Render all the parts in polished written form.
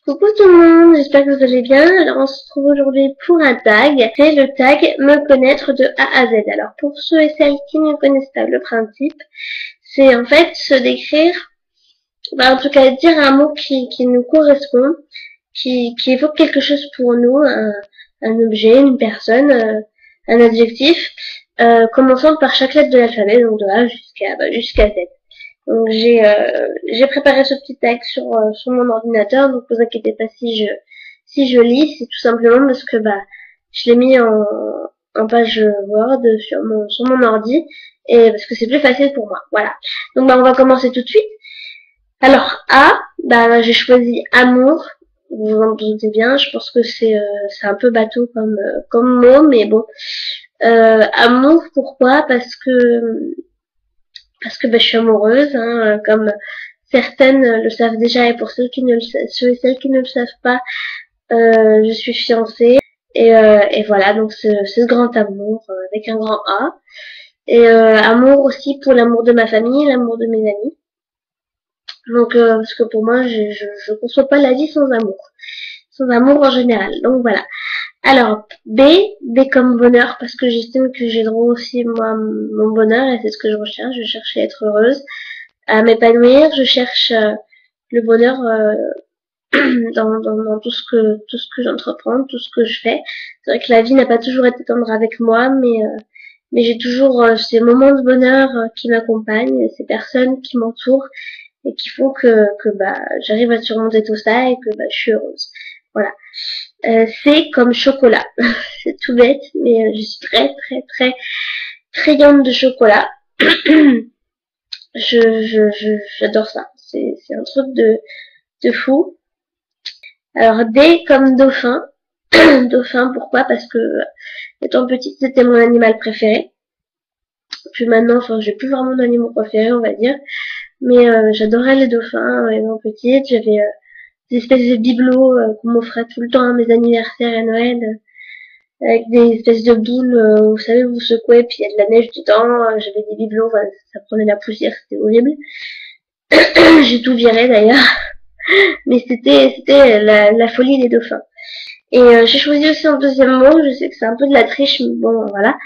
Coucou tout le monde, j'espère que vous allez bien. Alors on se trouve aujourd'hui pour un tag. C'est le tag me connaître de A à Z. Alors pour ceux et celles qui ne connaissent pas le principe, c'est en fait se décrire, en tout cas dire un mot qui nous correspond, qui évoque quelque chose pour nous, un objet, une personne, un adjectif, commençant par chaque lettre de l'alphabet, donc de A jusqu'à Z. Donc j'ai préparé ce petit tag sur mon ordinateur, donc vous inquiétez pas si je lis, c'est tout simplement parce que je l'ai mis en page Word sur mon ordi et parce que c'est plus facile pour moi. Voilà. Donc on va commencer tout de suite. Alors A, j'ai choisi amour. Vous en doutez bien, je pense que c'est un peu bateau comme mot, mais bon. Amour, pourquoi? Parce que je suis amoureuse, hein, comme certaines le savent déjà, et pour ceux et celles qui ne le savent pas, je suis fiancée, et voilà, donc ce grand amour avec un grand A, et amour aussi pour l'amour de ma famille, l'amour de mes amis. Donc parce que pour moi, je conçois pas la vie sans amour en général. Donc voilà. Alors, B comme bonheur, parce que j'estime que j'ai droit aussi, moi, mon bonheur, et c'est ce que je recherche. Je cherche à être heureuse, à m'épanouir, je cherche le bonheur dans tout ce que j'entreprends, tout ce que je fais. C'est vrai que la vie n'a pas toujours été tendre avec moi, mais j'ai toujours ces moments de bonheur qui m'accompagnent, ces personnes qui m'entourent, et qui font que j'arrive à surmonter tout ça et que je suis heureuse. Voilà. C'est comme chocolat. C'est tout bête, mais je suis très très très friande de chocolat. J'adore ça. C'est un truc de fou. Alors D comme dauphin. Dauphin, pourquoi? Parce que étant petite, c'était mon animal préféré. Puis maintenant, j'ai plus vraiment d'animal préféré, on va dire. Mais j'adorais les dauphins étant petite. J'avais des espèces de bibelots qu'on m'offrait tout le temps à mes anniversaires et Noël, avec des espèces de boules, vous savez, vous secouez, puis il y a de la neige dedans. J'avais des bibelots, ça prenait la poussière, c'était horrible. J'ai tout viré d'ailleurs, mais c'était la folie des dauphins. Et j'ai choisi aussi un deuxième mot, je sais que c'est un peu de la triche, mais bon, voilà.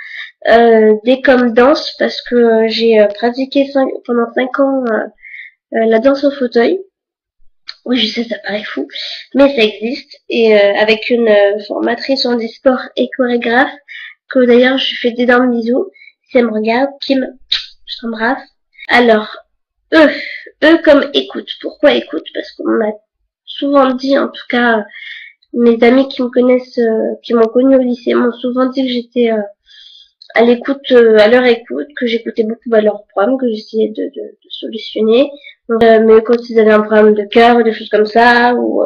D comme danse, parce que j'ai pratiqué pendant 5 ans la danse au fauteuil. Oui, je sais, ça paraît fou, mais ça existe. Et avec une formatrice en e-sport et chorégraphe, que d'ailleurs je fais d'énormes bisous. Si elle me regarde, Kim, je t'embrasse. Alors, E comme écoute. Pourquoi écoute? Parce qu'on m'a souvent dit, en tout cas, mes amis qui me connaissent, qui m'ont connue au lycée, m'ont souvent dit que j'étais à l'écoute, à leur écoute, que j'écoutais beaucoup leurs problèmes, que j'essayais de solutionner. Mais quand ils avaient un problème de cœur ou des choses comme ça, ou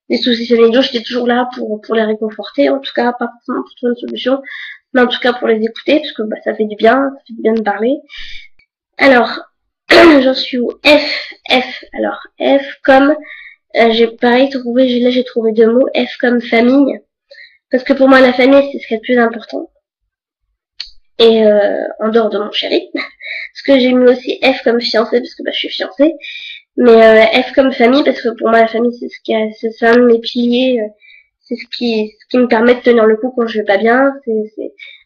des soucis familiaux, j'étais toujours là pour les réconforter, en tout cas pas forcément pour trouver une solution, mais en tout cas pour les écouter, parce que ça fait du bien, ça fait du bien de parler. Alors, j'en suis où? F. Alors, F comme, j'ai pareil trouvé, j'ai trouvé 2 mots, F comme famille, parce que pour moi la famille c'est ce qui est le plus important. Et en dehors de mon chéri, parce que j'ai mis aussi F comme fiancée, parce que je suis fiancée, mais F comme famille, parce que pour moi la famille c'est un de mes piliers, c'est ce qui me permet de tenir le coup quand je vais pas bien.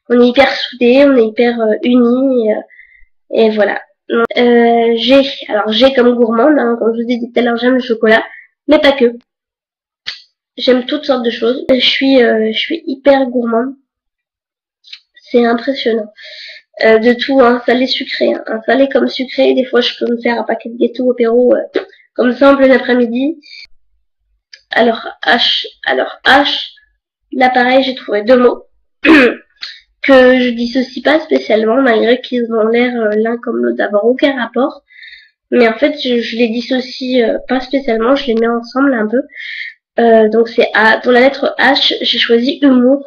On est hyper soudés, on est hyper unis, et voilà. G comme gourmande, hein, comme je vous ai dit tout à l'heure, j'aime le chocolat, mais pas que. J'aime toutes sortes de choses. Je suis hyper gourmande. C'est impressionnant. De tout, hein, salé sucré, hein, un salé comme sucré. Des fois, je peux me faire un paquet de gâteaux au apéro, comme ça en plein après-midi. Alors H, là pareil, j'ai trouvé 2 mots que je dissocie pas spécialement, malgré qu'ils ont l'air l'un comme l'autre d'avoir aucun rapport. Mais en fait, je les dissocie pas spécialement, je les mets ensemble un peu. Donc c'est A. Pour la lettre H, j'ai choisi humour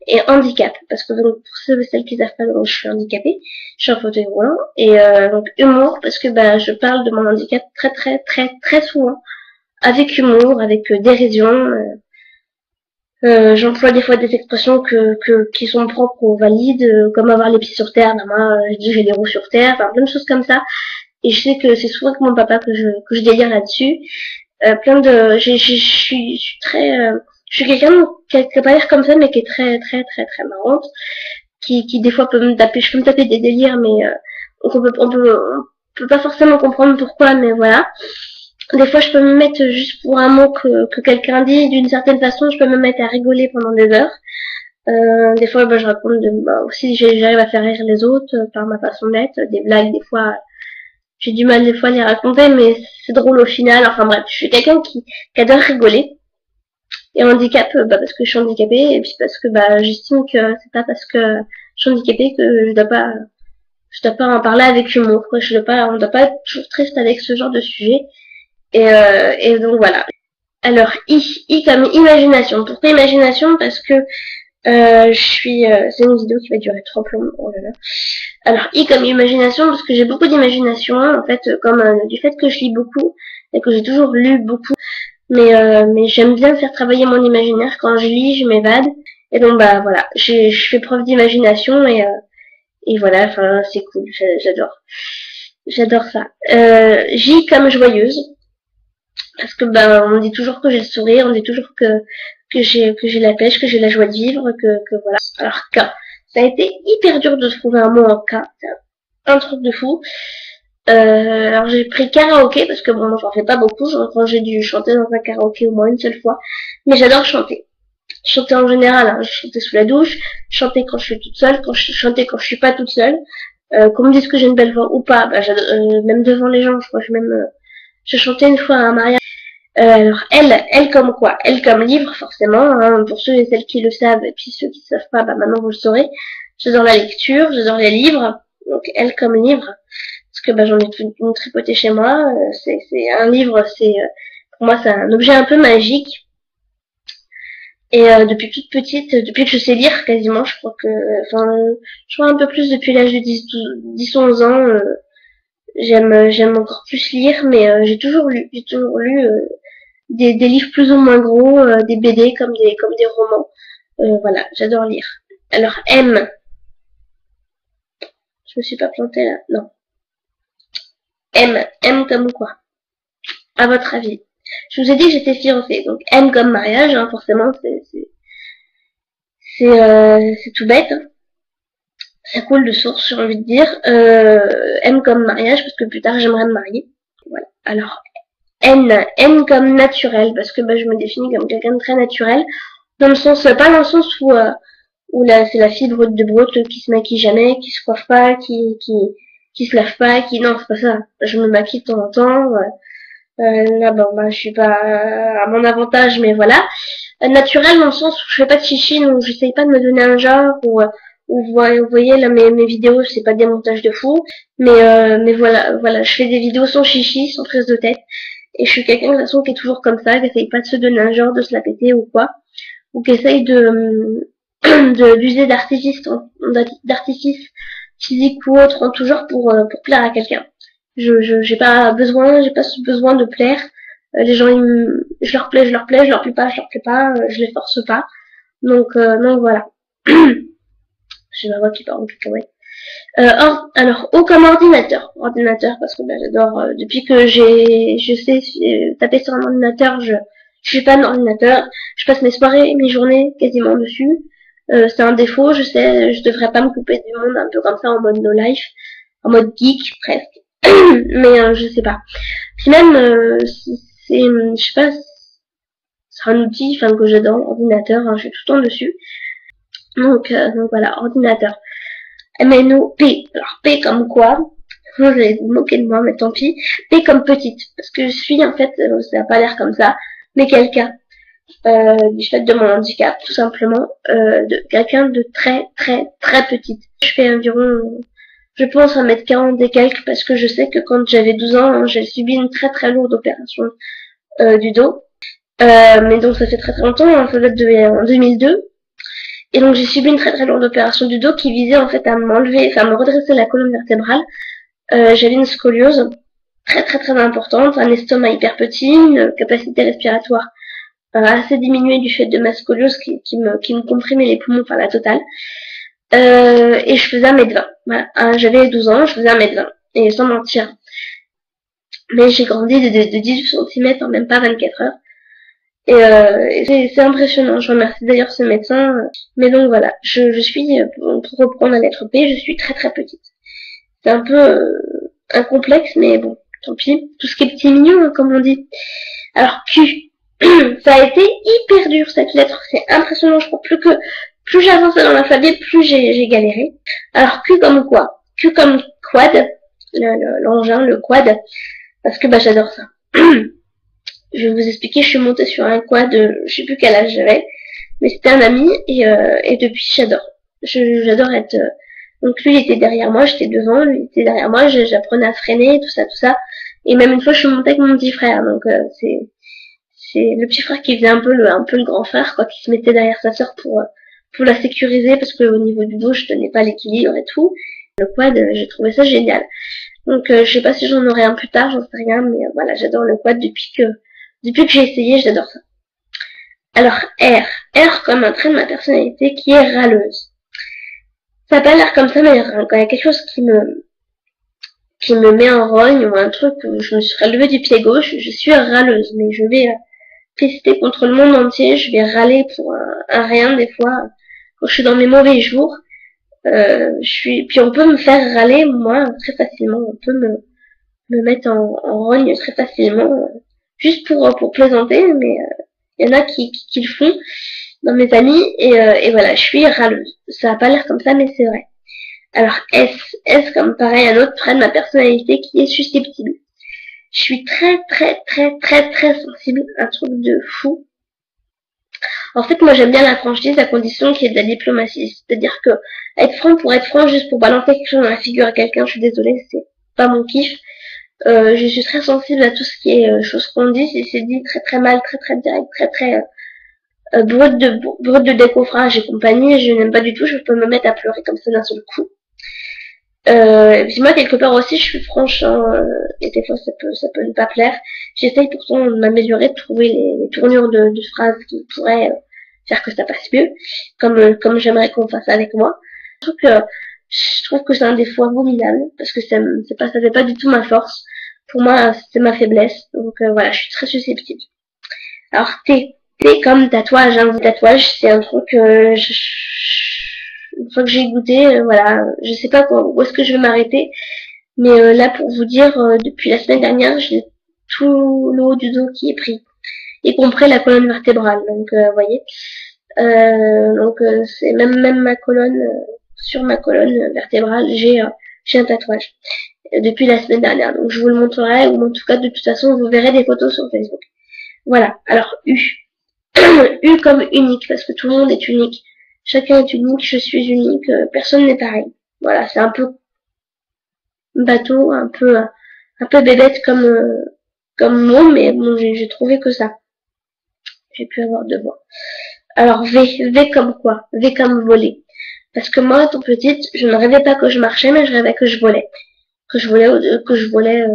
et handicap, parce que donc pour ceux et celles qui savent pas, donc je suis handicapée, je suis en fauteuil roulant, et donc humour parce que je parle de mon handicap très très très très souvent, avec humour, avec dérision. J'emploie des fois des expressions qui sont propres aux valides, comme avoir les pieds sur terre. Moi, je dis j'ai les roues sur terre, enfin plein de choses comme ça. Et je sais que c'est souvent avec mon papa que je délire là-dessus. plein de, je suis très, je suis quelqu'un qui a pas l'air comme ça, mais qui est très marrante, qui des fois peut me taper, je peux me taper des délires, mais on peut pas forcément comprendre pourquoi, mais voilà. Des fois, je peux me mettre juste pour un mot que quelqu'un dit d'une certaine façon, je peux me mettre à rigoler pendant des heures. Des fois, je raconte aussi, j'arrive à faire rire les autres par ma façon d'être, des blagues, des fois, j'ai du mal des fois à les raconter, mais c'est drôle au final. Enfin bref, je suis quelqu'un qui adore rigoler. Et handicap, parce que je suis handicapée, et puis parce que j'estime que c'est pas parce que je suis handicapée que je dois pas en parler avec humour. Quoi. On doit pas être toujours triste avec ce genre de sujet. Et donc voilà. Alors I comme imagination. Pourquoi imagination? Parce que c'est une vidéo qui va durer 3 plombs. Oh là là. Alors I comme imagination parce que j'ai beaucoup d'imagination en fait, comme du fait que je lis beaucoup et que j'ai toujours lu beaucoup. Mais j'aime bien faire travailler mon imaginaire. Quand je lis, je m'évade. Et donc voilà, je fais preuve d'imagination et voilà. Enfin c'est cool. J'adore ça. J comme joyeuse. Parce que on dit toujours que j'ai le sourire, on dit toujours que j'ai la pêche, que j'ai la joie de vivre, que voilà. Alors K, ça a été hyper dur de trouver un mot en K, c'est un truc de fou. Alors j'ai pris karaoké parce que j'en fais pas beaucoup, quand j'ai dû chanter dans un karaoké au moins une seule fois, mais j'adore chanter. Chanter en général, hein, je chantais sous la douche, chanter quand je suis toute seule, chanter quand je suis pas toute seule. Qu'on me dise que j'ai une belle voix ou pas, même devant les gens, je crois que je chantais une fois à un mariage. Alors elle comme quoi? Elle comme livre forcément, hein, pour ceux et celles qui le savent, et puis ceux qui ne savent pas, maintenant vous le saurez. J'adore la lecture, j'adore les livres, donc elle comme livre, parce que j'en ai une tripotée chez moi. C'est un livre, pour moi c'est un objet un peu magique. Et depuis toute petite, depuis que je sais lire quasiment, je crois un peu plus depuis l'âge de 10-11 ans, j'aime encore plus lire, mais j'ai toujours lu des livres plus ou moins gros, des BD comme des romans. Voilà, j'adore lire. Alors M, je me suis pas plantée là, non. M comme quoi? À votre avis? Je vous ai dit que j'étais fiancée, donc M comme mariage, hein, forcément, c'est tout bête. Hein. Ça coule de source, j'ai envie de dire. M comme mariage, parce que plus tard j'aimerais me marier. Voilà. Alors N comme naturel, parce que je me définis comme quelqu'un de très naturel. Dans le sens, pas dans le sens où là, c'est la fille de broute qui se maquille jamais, qui se coiffe pas, qui se lave pas, non, c'est pas ça. Je me maquille de temps en temps. Là, je suis pas à mon avantage, mais voilà. Naturel dans le sens où je fais pas de chichine, où j'essaye pas de me donner un genre, où vous voyez là mes vidéos, c'est pas des montages de fou, mais voilà, je fais des vidéos sans chichi, sans prise de tête. Et je suis quelqu'un de toute façon qui est toujours comme ça, qui essaye pas de se donner un genre, de se la péter ou quoi, ou qui essaye d'user d'artifice physique ou autre, toujours pour plaire à quelqu'un. J'ai pas ce besoin de plaire. Les gens, je leur plais, je leur plais pas, je les force pas. Donc voilà. J'ai ma voix qui part en cacahuète. Alors, O comme ordinateur. Ordinateur, parce que j'adore, depuis que je sais taper sur un ordinateur, je suis pas un ordinateur. Je passe mes soirées et mes journées quasiment dessus. C'est un défaut, je sais, je devrais pas me couper du monde un peu comme ça en mode no life, en mode geek presque. Mais je sais pas. Puis même, je sais pas, c'est un outil que j'adore, l'ordinateur, hein, je suis tout le temps dessus. Donc voilà, ordinateur. MNO P. Alors P comme quoi? Je vais vous moquer de moi, mais tant pis. P comme petite, parce que je suis en fait, ça n'a pas l'air comme ça, mais quelqu'un du fait de mon handicap, tout simplement, de quelqu'un de très petite. Je fais environ, je pense, 1m40 et quelques, parce que je sais que quand j'avais 12 ans, j'ai subi une très lourde opération du dos. Mais donc ça fait très longtemps, hein, ça date en 2002. Et donc j'ai subi une très lourde opération du dos qui visait en fait à me redresser la colonne vertébrale. J'avais une scoliose très importante, un estomac hyper petit, une capacité respiratoire assez diminuée du fait de ma scoliose qui me comprimait les poumons par la totale. Et je faisais 1m20. Voilà. J'avais 12 ans, je faisais 1m20. Et sans mentir, Mais j'ai grandi de 18 cm en même pas 24 heures. Et c'est impressionnant. Je remercie d'ailleurs ce médecin. Mais donc voilà, je suis, pour reprendre la lettre P, je suis très très petite. C'est un peu un complexe, mais bon, tant pis. Tout ce qui est petit mignon, hein, comme on dit. Alors Q, ça a été hyper dur cette lettre. C'est impressionnant. Je crois plus j'avançais dans l'alphabet, plus j'ai galéré. Alors Q comme quoi? Q comme quad, l'engin, le quad, parce que bah j'adore ça. Je vais vous expliquer, je suis montée sur un quad, je sais plus quel âge j'avais, mais c'était un ami et depuis j'adore. J'adore être. Donc lui il était derrière moi, j'étais devant, lui il était derrière moi, j'apprenais à freiner, tout ça. Et même une fois je suis montée avec mon petit frère, donc c'est le petit frère qui faisait un peu le grand frère, quoi, qui se mettait derrière sa sœur pour la sécuriser parce que au niveau du dos je tenais pas l'équilibre et tout. Le quad, j'ai trouvé ça génial. Donc je sais pas si j'en aurai un plus tard, j'en sais rien, mais voilà, j'adore le quad depuis que j'ai essayé, j'adore ça. Alors R, R comme un trait de ma personnalité qui est râleuse. Ça n'a pas l'air comme ça, mais quand il y a quelque chose qui me met en rogne ou un truc où je me suis relevée du pied gauche, je suis râleuse, mais je vais pester contre le monde entier, je vais râler pour un rien des fois quand je suis dans mes mauvais jours. Puis on peut me faire râler moi très facilement, on peut me mettre en rogne très facilement, juste pour plaisanter, mais il y en a qui le font dans mes amis et voilà, je suis râleuse. Ça a pas l'air comme ça, mais c'est vrai. Alors S comme pareil un autre trait de ma personnalité qui est susceptible. Je suis très très très très très sensible, un truc de fou. En fait, moi j'aime bien la franchise à condition qu'il y ait de la diplomatie. C'est-à-dire que être franc pour être franc, juste pour balancer quelque chose dans la figure à quelqu'un, je suis désolée, c'est pas mon kiff. Je suis très sensible à tout ce qui est choses qu'on dit, si c'est dit très très mal, très très direct, très très brut de décoffrage et compagnie, je n'aime pas du tout, je peux me mettre à pleurer comme ça d'un seul coup. Et puis moi quelque part aussi je suis franche, hein, et des fois ça peut ne pas plaire. J'essaye pourtant de m'améliorer, de trouver les tournures de phrases qui pourraient faire que ça passe mieux, comme j'aimerais qu'on fasse avec moi. Je trouve que c'est un défaut abominable parce que ça fait pas du tout ma force. Pour moi c'est ma faiblesse, donc voilà, je suis très susceptible. Alors T comme tatouage, hein. Tatouage c'est un truc une fois que j'ai goûté, voilà, je sais pas où est-ce que je vais m'arrêter, mais là pour vous dire, depuis la semaine dernière, j'ai tout le haut du dos qui est pris, y compris la colonne vertébrale. Donc, vous voyez, c'est même ma colonne, sur ma colonne vertébrale, j'ai un tatouage depuis la semaine dernière. Donc je vous le montrerai, ou en tout cas de toute façon vous verrez des photos sur Facebook. Voilà. Alors U, U comme unique parce que tout le monde est unique. Chacun est unique, je suis unique, personne n'est pareil. Voilà, c'est un peu bateau, un peu bébête comme mot, mais bon, j'ai trouvé que ça. J'ai pu avoir deux voix. Alors V comme quoi? V comme voler. Parce que moi, étant petite, je ne rêvais pas que je marchais, mais je rêvais que je volais. Que je volais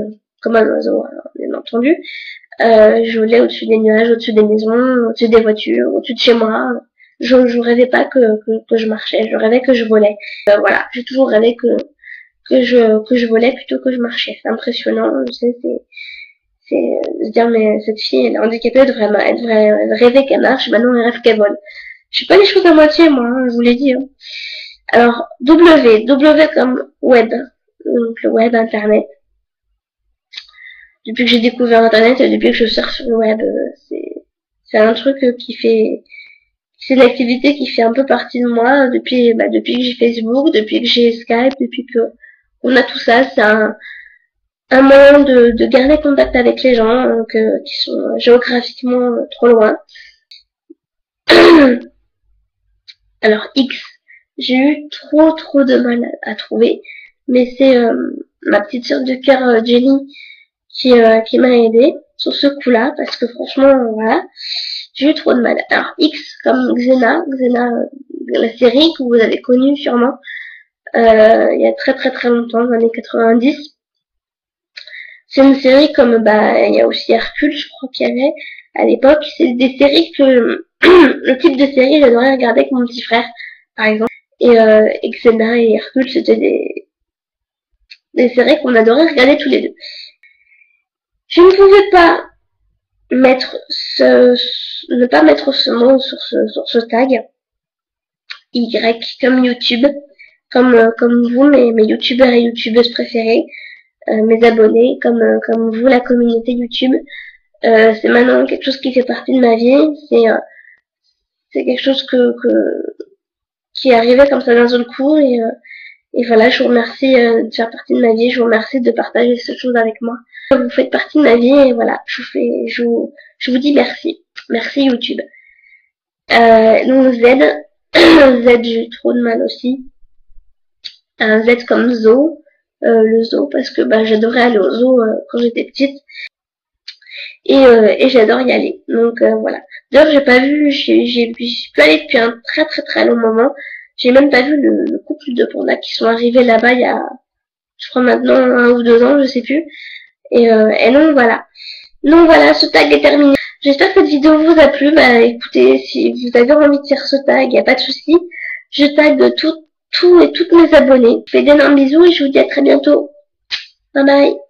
comme un oiseau, alors, bien entendu. Je volais au-dessus des nuages, au-dessus des maisons, au-dessus des voitures, au-dessus de chez moi. Je rêvais pas que je marchais, je rêvais que je volais. Voilà, j'ai toujours rêvé que je volais plutôt que je marchais. C'est impressionnant, je sais, c'est se dire mais cette fille elle est handicapée, elle devrait rêver qu'elle marche, maintenant elle rêve qu'elle vole. Je fais pas les choses à moitié moi, hein, je vous l'ai dit. Hein. Alors W comme web, donc le web, internet. Depuis que j'ai découvert internet et depuis que je surfe sur le web, c'est un truc c'est une activité qui fait un peu partie de moi depuis que j'ai Facebook, depuis que j'ai Skype, depuis que on a tout ça. C'est un moyen de garder contact avec les gens qui sont géographiquement trop loin. Alors X, j'ai eu trop de mal à trouver, mais c'est ma petite sœur de cœur Jenny qui m'a aidé sur ce coup-là parce que franchement voilà, j'ai eu trop de mal. Alors X comme Xena, la série que vous avez connue sûrement il y a très longtemps, dans les années 90. C'est une série comme il y a aussi Hercule, je crois qu'il y avait à l'époque. C'est des séries que le type de série j'adorais regarder avec mon petit frère, par exemple. Et Xena et Hercule, c'était des séries qu'on adorait regarder tous les deux. Je ne pouvais pas mettre ne pas mettre ce mot sur ce tag. Y, comme YouTube, comme vous, mes youtubeurs et youtubeuses préférés, mes abonnés, comme vous, la communauté YouTube. C'est maintenant quelque chose qui fait partie de ma vie. C'est quelque chose qui est arrivé comme ça d'un seul coup et voilà, je vous remercie de faire partie de ma vie, je vous remercie de partager cette chose avec moi. Vous faites partie de ma vie et voilà, je vous dis merci. Merci YouTube. Donc Z, Z j'ai eu trop de mal aussi. Un Z comme zoo, le zoo parce que bah, j'adorais aller au zoo quand j'étais petite et j'adore y aller. Donc voilà. D'ailleurs j'ai pas vu, j'ai pu aller depuis un très long moment. J'ai même pas vu le couple de pandas qui sont arrivés là-bas il y a, je crois maintenant 1 ou 2 ans, je sais plus. Et non voilà. Donc voilà, ce tag est terminé. J'espère que cette vidéo vous a plu. Bah écoutez, si vous avez envie de faire ce tag, y a pas de souci. Je tag tous et toutes mes abonnés. Je vous fais d'énormes bisous et je vous dis à très bientôt. Bye bye.